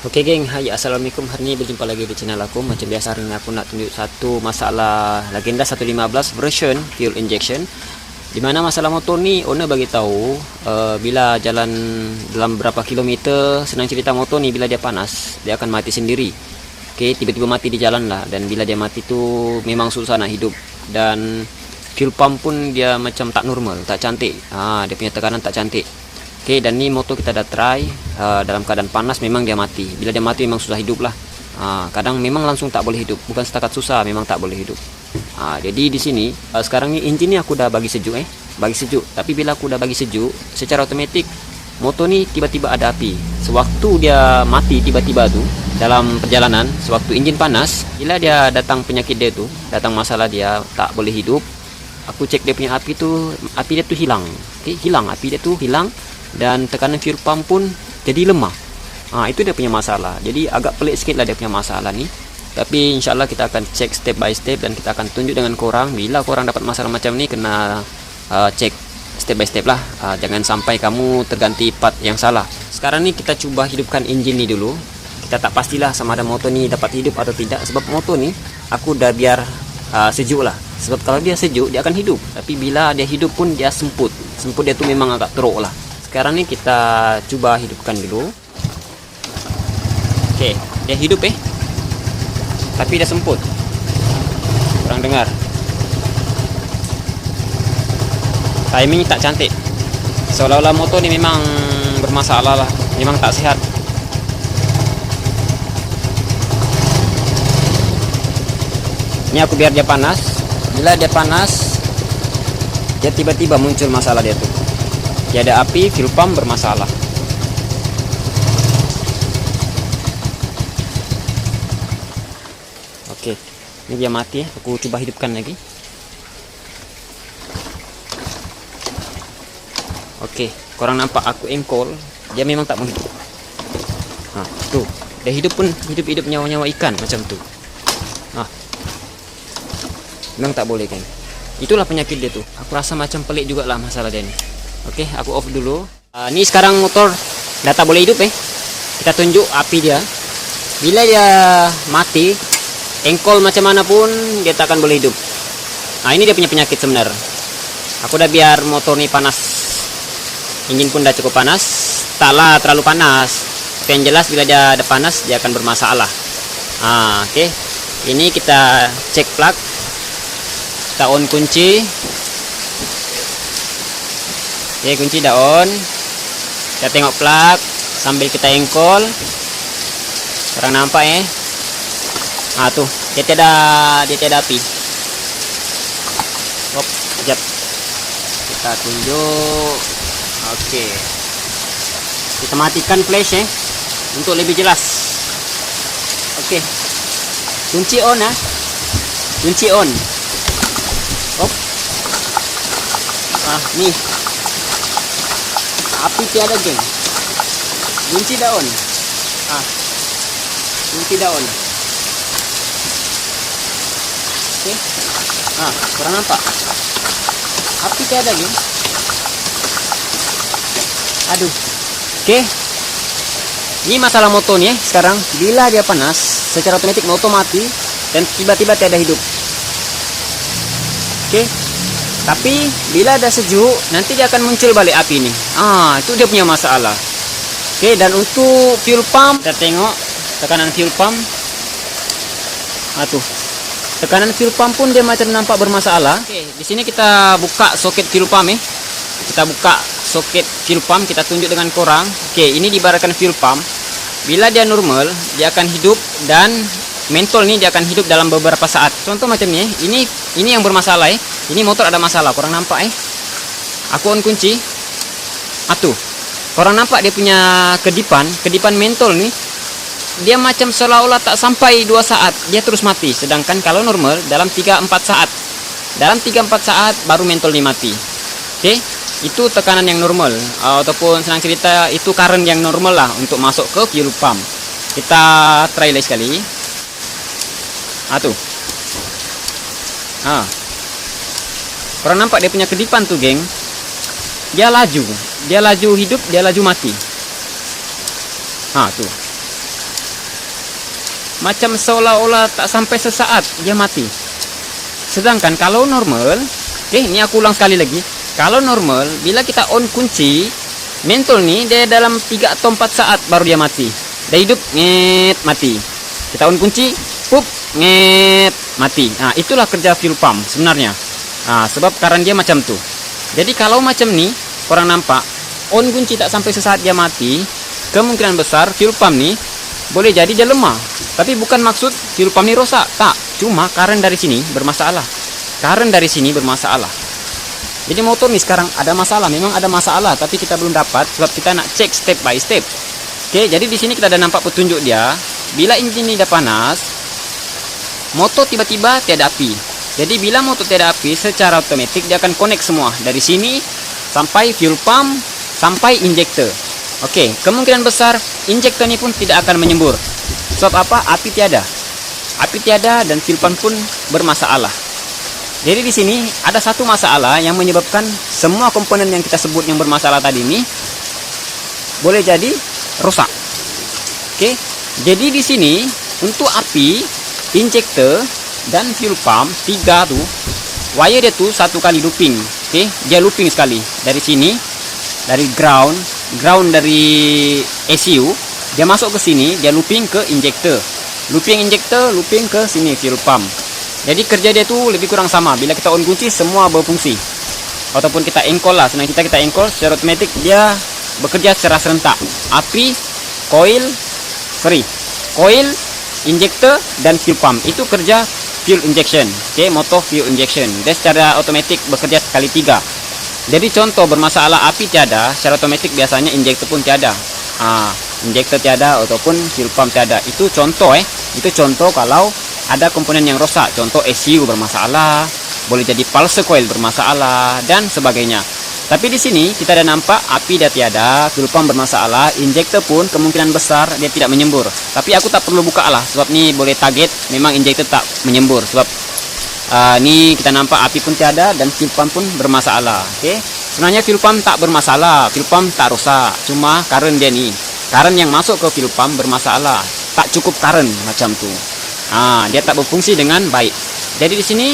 Oke geng, hai assalamualaikum. Hari ini berjumpa lagi di channel aku. Macam biasa hari ini aku nak tunjuk satu masalah Legenda 115 version fuel injection. Dimana masalah motor ni owner bagi tahu bila jalan dalam berapa kilometer, senang cerita motor ni bila dia panas dia akan mati sendiri. Oke, tiba-tiba mati di jalan lah. Dan bila dia mati tu memang susah nak hidup. Dan fuel pump pun dia macam tak normal, tak cantik. Dia punya tekanan tak cantik. Oke, dan ini motor kita dah try dalam keadaan panas memang dia mati. Bila dia mati memang susah hidup lah. Kadang memang langsung tak boleh hidup. Bukan setakat susah, memang tak boleh hidup. Jadi di sini sekarang ni enjin ni aku dah bagi sejuk bagi sejuk. Tapi bila aku dah bagi sejuk, secara otomatik motor ni tiba-tiba ada api. Sewaktu dia mati tiba-tiba tu dalam perjalanan, sewaktu enjin panas, bila dia datang penyakit dia tu, datang masalah dia tak boleh hidup, aku cek dia punya api dia tu hilang. Oke, hilang, api dia tu hilang. Dan tekanan fuel pump pun jadi lemah. Itu dia punya masalah. Jadi agak pelik sikit lah dia punya masalah ni. Tapi insyaAllah kita akan cek step by step. Dan kita akan tunjuk dengan korang. Bila korang dapat masalah macam ni, kena cek step by step lah. Jangan sampai kamu terganti part yang salah. Sekarang ni kita cuba hidupkan enjin ni dulu. Kita tak pastilah sama ada motor ni dapat hidup atau tidak. Sebab motor ni aku dah biar sejuk lah. Sebab kalau dia sejuk dia akan hidup. Tapi bila dia hidup pun dia semput. Semput dia tu memang agak teruk lah. Sekarang ni kita cuba hidupkan dulu. Oke, dia hidup tapi dia semput. Kurang dengar. Timing tak cantik. Seolah-olah motor ni memang bermasalah lah. Memang tak sehat. Ini aku biar dia panas. Bila dia panas, dia tiba-tiba muncul masalah dia tuh. Tiada api, fuel pump bermasalah. Oke, ini dia mati. Aku coba hidupkan lagi. Oke, korang nampak aku engkol, dia memang tak mau hidup. Tuh, dia hidup pun hidup nyawa-nyawa ikan macam tuh. Memang tak boleh kan. Itulah penyakit dia tuh. Aku rasa macam pelik juga lah masalah dia ni. Oke, aku off dulu. Ini sekarang motor dah tak boleh hidup Kita tunjuk api dia. Bila dia mati, engkol macam mana pun dia tak akan boleh hidup. Ini dia punya penyakit sebenar. Aku dah biar motor ni panas. Enjin pun dah cukup panas. Taklah terlalu panas. Tapi yang jelas bila dia ada panas dia akan bermasalah. Oke. Ini kita cek plug. Kita on kunci. Oke, kunci dah on. Kita tengok plug sambil kita engkol. Kurang nampak tuh, dia tiada api. Sekejap. Kita tunjuk. Oke. Kita matikan flash untuk lebih jelas. Oke. Kunci on Kunci on. Nih. Api tiada geng. Kunci dah on. Kunci dah on. Oke. Kurang nampak. Api tiada geng. Aduh. Oke. Ini masalah motor nih sekarang. Bila dia panas, secara otomatis motor mati dan tiba-tiba tiada hidup. Oke. Tapi bila ada sejuk, nanti dia akan muncul balik api ini. Itu dia punya masalah. Oke, dan untuk fuel pump, kita tengok tekanan fuel pump. Tuh. Tekanan fuel pump pun dia macam nampak bermasalah. Oke, di sini kita buka soket fuel pump Kita buka soket fuel pump, kita tunjuk dengan korang. Oke, ini diibaratkan fuel pump. Bila dia normal, dia akan hidup dan mentol nih dia akan hidup dalam beberapa saat. Contoh macam ni ini yang bermasalah Ini motor ada masalah, korang nampak Aku on kunci. Tuh. Korang nampak dia punya kedipan mentol nih. Dia macam seolah-olah tak sampai 2 saat dia terus mati. Sedangkan kalau normal dalam 3-4 saat. Dalam 3-4 saat baru mentol nih mati. Oke, itu tekanan yang normal ataupun senang cerita itu current yang normal lah untuk masuk ke fuel pump. Kita try lagi sekali. Tuh. Korang nampak dia punya kedipan tuh geng. Dia laju hidup, dia laju mati. Tuh. macam seolah-olah tak sampai sesaat dia mati. Sedangkan kalau normal, ini aku ulang sekali lagi. Kalau normal, bila kita on kunci, mentol nih dia dalam 3 atau 4 saat baru dia mati. Dia hidup, nget, mati. Kita on kunci, pup, nget, mati. Nah, itulah kerja fuel pump sebenarnya. Nah, sebab current dia macam tuh. Jadi kalau macam nih, korang nampak, on kunci tak sampai sesaat dia mati, kemungkinan besar fuel pump nih boleh jadi dia lemah. Tapi bukan maksud fuel pump nih rosak, tak. Cuma current dari sini bermasalah. Current dari sini bermasalah. Jadi motor nih sekarang ada masalah, memang ada masalah, tapi kita belum dapat sebab kita nak cek step by step. Oke, jadi di sini kita ada nampak petunjuk dia. Bila engine ini dah panas, motor tiba-tiba tiada api. Jadi bila motor tiada api, secara otomatis dia akan connect semua dari sini sampai fuel pump sampai injektor. Oke, kemungkinan besar injektor ini pun tidak akan menyembur. Sebab apa? Api tiada. Api tiada dan fuel pump pun bermasalah. Jadi di sini ada satu masalah yang menyebabkan semua komponen yang kita sebut yang bermasalah tadi ini boleh jadi rusak. Oke, jadi di sini untuk api, injektor dan fuel pump 3 tuh wire dia tuh satu kali looping. Oke, dia looping sekali dari sini, dari ground dari ECU, dia masuk ke sini, dia looping ke injektor, looping injektor, looping ke sini fuel pump. Jadi kerja dia tuh lebih kurang sama. Bila kita on kunci semua berfungsi, ataupun kita engkol lah, senang kita engkol, secara otomatis dia bekerja secara serentak. Api, coil, coil, injektor dan fuel pump itu kerja fuel injection. Oke, motor fuel injection. Dia secara otomatis bekerja sekali 3. Jadi contoh bermasalah api tiada, secara otomatis biasanya injektor pun tiada. Injektor tiada ataupun fuel pump tiada. Itu contoh Itu contoh kalau ada komponen yang rosak. Contoh ECU bermasalah, boleh jadi pulse coil bermasalah dan sebagainya. Tapi di sini kita ada nampak api dia tiada, fuel pump bermasalah, injektor pun kemungkinan besar dia tidak menyembur. Tapi aku tak perlu buka lah, sebab ni boleh target memang injektor tak menyembur. Sebab ni kita nampak api pun tiada dan fuel pump pun bermasalah. Oke, sebenarnya fuel pump tak bermasalah, fuel pump tak rosak. Cuma current dia ni, current yang masuk ke fuel pump bermasalah, tak cukup current macam tu. Dia tak berfungsi dengan baik. Jadi di sini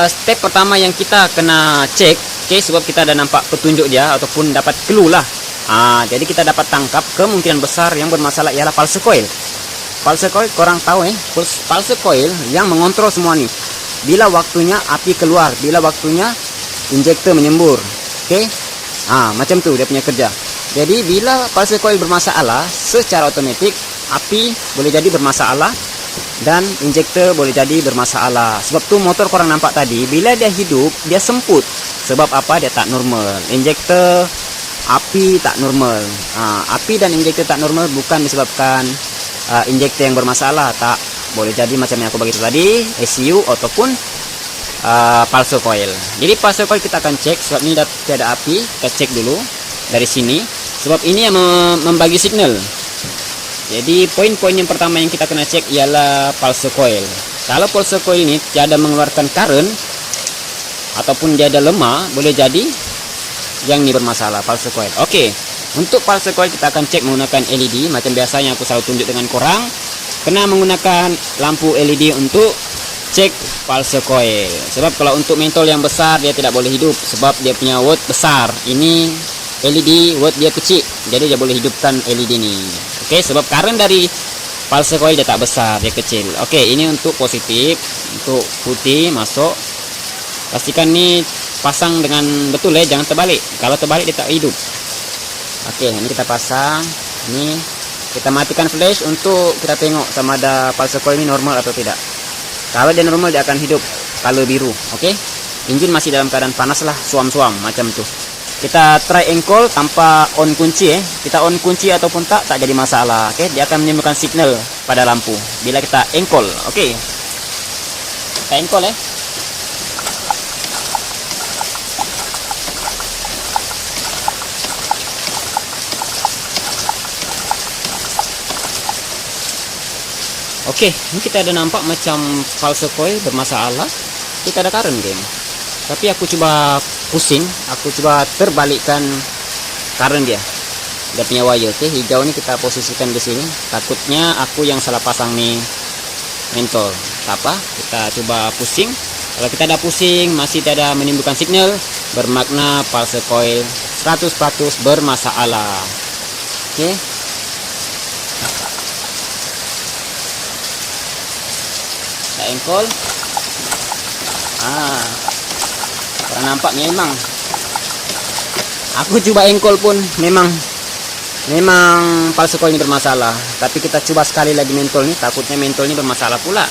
step pertama yang kita kena cek, sebab kita ada nampak petunjuk dia ataupun dapat clue lah. Jadi kita dapat tangkap kemungkinan besar yang bermasalah ialah pulse coil. Pulse coil korang tahu pulse coil yang mengontrol semua nih. Bila waktunya api keluar, bila waktunya injektor menyembur. Oke. Macam tu dia punya kerja. Jadi bila pulse coil bermasalah, secara otomatis api boleh jadi bermasalah dan injektor boleh jadi bermasalah. Sebab tu motor korang nampak tadi, bila dia hidup dia semput. Sebab apa? Dia tak normal. Injektor, api tak normal. Api dan injektor tak normal bukan disebabkan injektor yang bermasalah, tak. Boleh jadi macam yang aku bagi tadi, ECU ataupun pulse coil. Jadi pulse coil kita akan cek. Sebab ni dah tiada api, kita cek dulu dari sini. Sebab ini yang membagi signal. Jadi poin-poin yang pertama yang kita kena cek ialah pulse coil. Kalau pulse coil ini tiada mengeluarkan current ataupun dia ada lemah, boleh jadi yang ini bermasalah, pulse coil. Oke, untuk pulse coil kita akan cek menggunakan LED. Macam biasanya aku selalu tunjuk dengan korang, kena menggunakan lampu LED untuk cek pulse coil. Sebab kalau untuk mentol yang besar dia tidak boleh hidup, sebab dia punya watt besar. Ini LED watt dia kecil, jadi dia boleh hidupkan LED ini. Oke, sebab current dari pulse coil dia tak besar, dia kecil. Oke, ini untuk positif, untuk putih masuk. Pastikan ni pasang dengan betul jangan terbalik. Kalau terbalik dia tak hidup. Oke, ini kita pasang. Ini kita matikan flash untuk kita tengok sama ada pulse coil ini normal atau tidak. Kalau dia normal dia akan hidup color biru. Oke, engine masih dalam keadaan panas lah, suam-suam macam tu. Kita try engkol tanpa on kunci Kita on kunci ataupun tak jadi masalah. Oke, dia akan menimbulkan signal pada lampu bila kita engkol. Oke. Kita engkol Oke, ini kita ada nampak macam pulse coil bermasalah. Kita ada current game. Tapi aku coba pusing, aku coba terbalikkan current dia. dia punya wire. Oke, hijau ini kita posisikan di sini. Takutnya aku yang salah pasang nih mentol. Tak apa, kita coba pusing. Kalau kita ada pusing masih tidak menimbulkan signal, bermakna pulse coil 100% bermasalah. Oke. Kita engkol. Kurang nampak memang. Aku coba engkol pun memang pulse coil ini bermasalah. Tapi kita coba sekali lagi mentol nih, takutnya mentol ini bermasalah pula.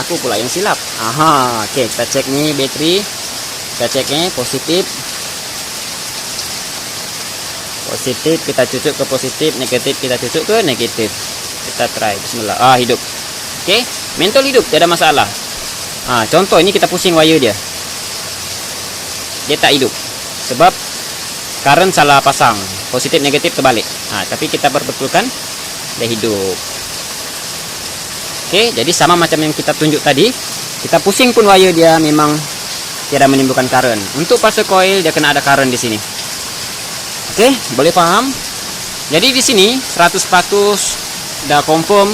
Aku pula yang silap. Oke, kita cek nih baterai. Kita ceknya positif. Positif kita cucuk ke positif, negatif kita cucuk ke negatif. Kita try. Bismillah. Hidup. Oke, mentol hidup, tidak ada masalah. Contoh ini kita pusing wire dia. Dia tak hidup. Sebab current salah pasang. Positif negatif terbalik. Tapi kita perbetulkan dia hidup. Oke, jadi sama macam yang kita tunjuk tadi, kita pusing pun wire dia memang tidak menimbulkan current. Untuk pulse coil dia kena ada current di sini. Oke, boleh paham? Jadi di sini 100% udah confirm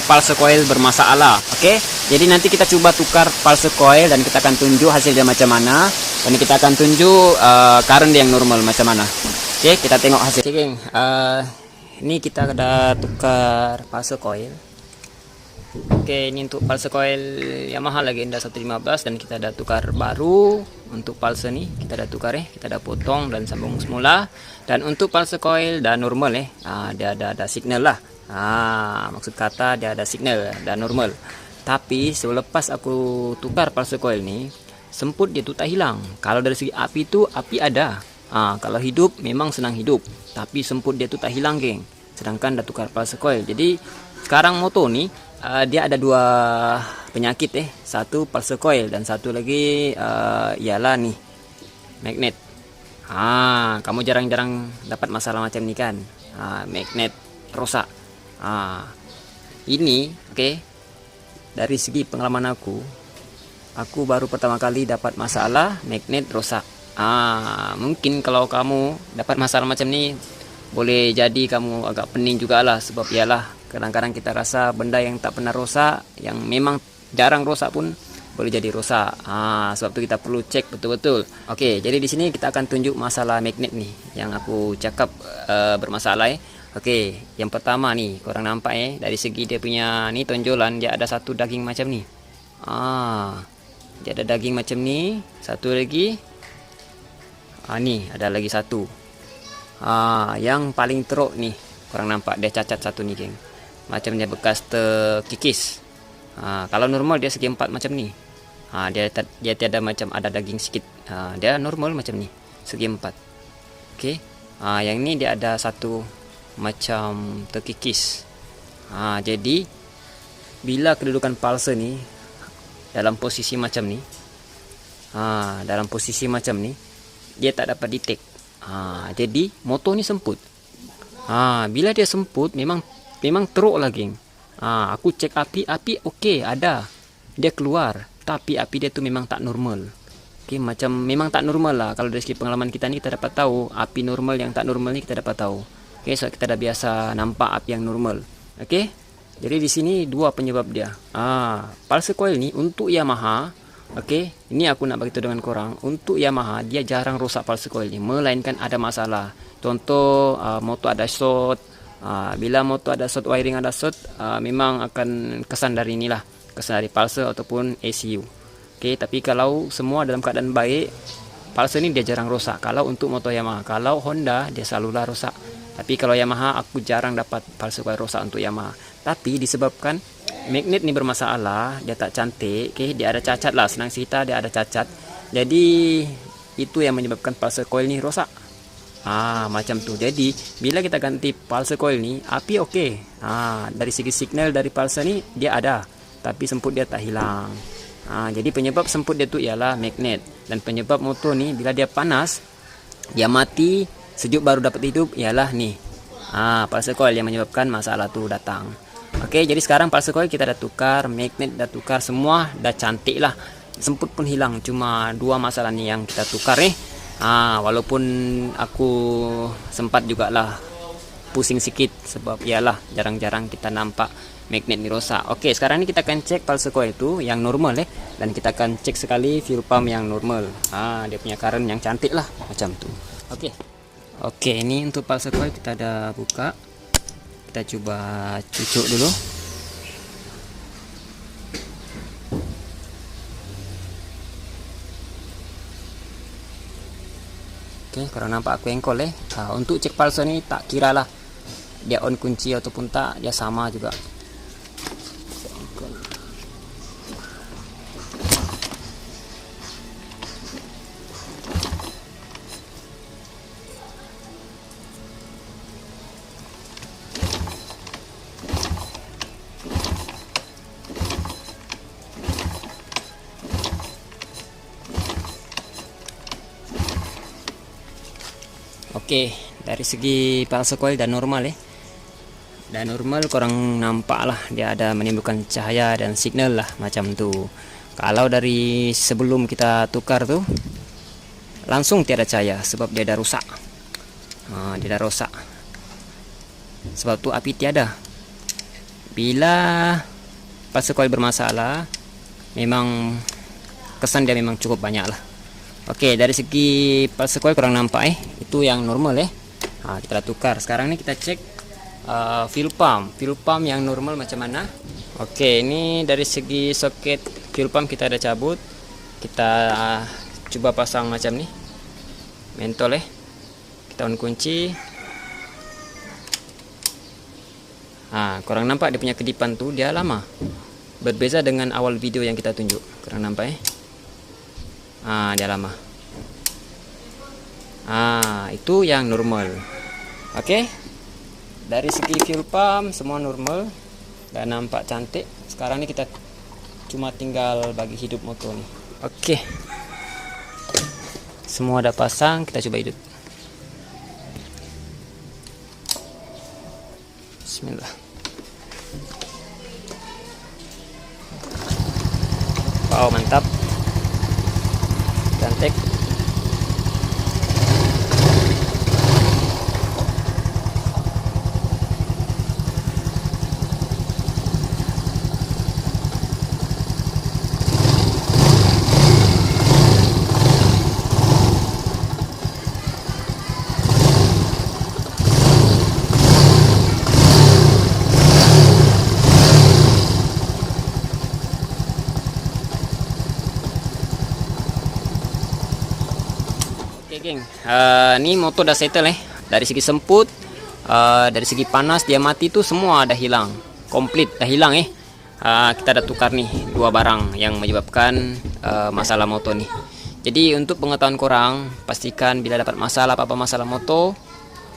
pulse coil bermasalah. Oke, jadi nanti kita coba tukar pulse coil dan kita akan tunjuk hasilnya macam mana, dan kita akan tunjuk current yang normal macam mana. Oke, kita tengok hasil. Oke, geng, ini kita udah tukar pulse coil. Oke, ini untuk pulse coil Yamaha Legenda 115 dan kita ada tukar baru. Untuk pulse nih kita ada tukar kita ada potong dan sambung semula. Dan untuk pulse coil dah normal dia ada signal lah. Maksud kata dia ada signal, dah normal. Tapi selepas aku tukar pulse coil nih, semput dia tuh tak hilang. Kalau dari segi api itu api ada. Kalau hidup memang senang hidup, tapi semput dia tuh tak hilang, geng. Sedangkan dah tukar pulse coil. Jadi sekarang motor nih dia ada dua penyakit satu pulse coil dan satu lagi ialah nih magnet. Kamu jarang-jarang dapat masalah macam ini kan, magnet rosak. Ini oke, dari segi pengalaman aku baru pertama kali dapat masalah magnet rosak. Mungkin kalau kamu dapat masalah macam ini, boleh jadi kamu agak pening juga lah, sebab ialah kadang-kadang kita rasa benda yang tak pernah rosak, yang memang jarang rosak pun boleh jadi rosak. Sebab itu kita perlu cek betul-betul. Oke, jadi di sini kita akan tunjuk masalah magnet nih yang aku cakap bermasalah. Oke, yang pertama nih, korang nampak dari segi dia punya nih tonjolan, dia ada satu daging macam nih. Dia ada daging macam nih, satu lagi. Nih ada lagi satu. Yang paling teruk nih, korang nampak dia cacat satu nih, geng. Macam dia bekas terkikis. Kalau normal dia segi 4 macam ni. Dia tiada macam ada daging sikit. Dia normal macam ni, segi 4. Okey. Yang ni dia ada satu macam terkikis. Jadi bila kedudukan pulse ni dalam posisi macam ni, dia tak dapat detect. Jadi motor ni semput. Bila dia semput memang teruk lah, geng. Aku cek api okey, ada. Dia keluar, tapi api dia tu memang tak normal. Okey, macam memang tak normal lah. Kalau dari segi pengalaman kita ni kita dapat tahu api normal yang tak normal ni kita dapat tahu. Okey, so kita dah biasa nampak api yang normal. Okey. Jadi di sini dua penyebab dia. Pulse coil ni untuk Yamaha, okey, ini aku nak bagi tahu dengan korang, untuk Yamaha dia jarang rosak pulse coil ni, melainkan ada masalah. Contoh motor ada short. Bila motor ada short, wiring ada short, memang akan kesan dari inilah, kesan dari pulse ataupun ECU. Okey, tapi kalau semua dalam keadaan baik, pulse ni dia jarang rosak. Kalau untuk motor Yamaha, kalau Honda dia selalulah rosak. Tapi kalau Yamaha aku jarang dapat pulse coil rosak untuk Yamaha. Tapi disebabkan magnet ni bermasalah, dia tak cantik, okey, dia ada cacat lah, senang cerita dia ada cacat. Jadi itu yang menyebabkan pulse coil ni rosak. Macam tu. Jadi bila kita ganti pulse coil ni, api okey. Dari segi signal dari pulse ni dia ada, tapi semput dia tak hilang. Jadi penyebab semput dia tu ialah magnet, dan penyebab motor ni bila dia panas dia mati, sejuk baru dapat hidup ialah ni. Pulse coil yang menyebabkan masalah tu datang. Okey, jadi sekarang pulse coil kita dah tukar, magnet dah tukar, semua dah cantik lah. Semput pun hilang, cuma dua masalah ni yang kita tukar Walaupun aku sempat jugalah pusing sikit sebab ialah jarang-jarang kita nampak magnet ni rosak. Okey, sekarang ni kita akan cek pulse coil itu yang normal dan kita akan cek sekali fuel pump yang normal. Dia punya current yang cantik lah macam tu. Okey, ini untuk pulse coil kita dah buka. Kita cuba cucuk dulu. Okey, korang nampak aku engkol untuk cek pulse ni tak kira lah dia on kunci ataupun tak, dia sama juga. Okey, dari segi pulse coil dah normal dah normal, korang nampak lah dia ada menimbulkan cahaya dan signal lah macam tu. Kalau dari sebelum kita tukar tu langsung tiada cahaya sebab dia dah rusak. Dia dah rosak. Sebab tu api tiada. Bila pulse coil bermasalah, memang kesan dia memang cukup banyak lah. Okey, dari segi pulse coil korang nampak itu yang normal kita dah tukar. Sekarang ni kita cek fuel pump yang normal macam mana. Okey, ini dari segi soket fuel pump kita dah cabut. Kita cuba pasang macam ni. Mentol kita on kunci. Korang nampak dia punya kedipan tu dia lama. Berbeza dengan awal video yang kita tunjuk. Korang nampak dia lama. Itu yang normal. Okey, dari segi fuel pump semua normal, dah nampak cantik. Sekarang ni kita cuma tinggal bagi hidup motor ni. Okey, semua dah pasang, kita cuba hidup. Bismillah. Wow, mantap, cantik. Oke geng, ni motor dah settle dari segi semput, dari segi panas dia mati tu semua dah hilang, komplit dah hilang kita dah tukar nih dua barang yang menyebabkan masalah motor nih. Jadi untuk pengetahuan korang, pastikan bila dapat masalah apa-apa masalah motor,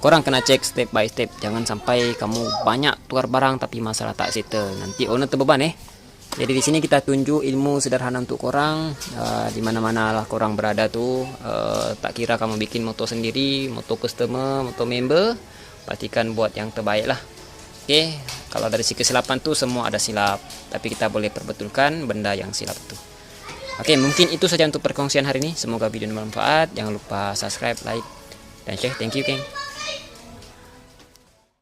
korang kena cek step by step. Jangan sampai kamu banyak tukar barang tapi masalah tak settle, nanti owner terbeban Jadi di sini kita tunjuk ilmu sederhana untuk korang, di mana-mana lah korang berada tu, tak kira kamu bikin motor sendiri, motor customer, motor member, pastikan buat yang terbaik lah. Okey, kalau dari segi kesilapan tu semua ada silap, tapi kita boleh perbetulkan benda yang silap tu. Okey, mungkin itu saja untuk perkongsian hari ini. Semoga video ini bermanfaat. Jangan lupa subscribe, like, dan share. Thank you, geng.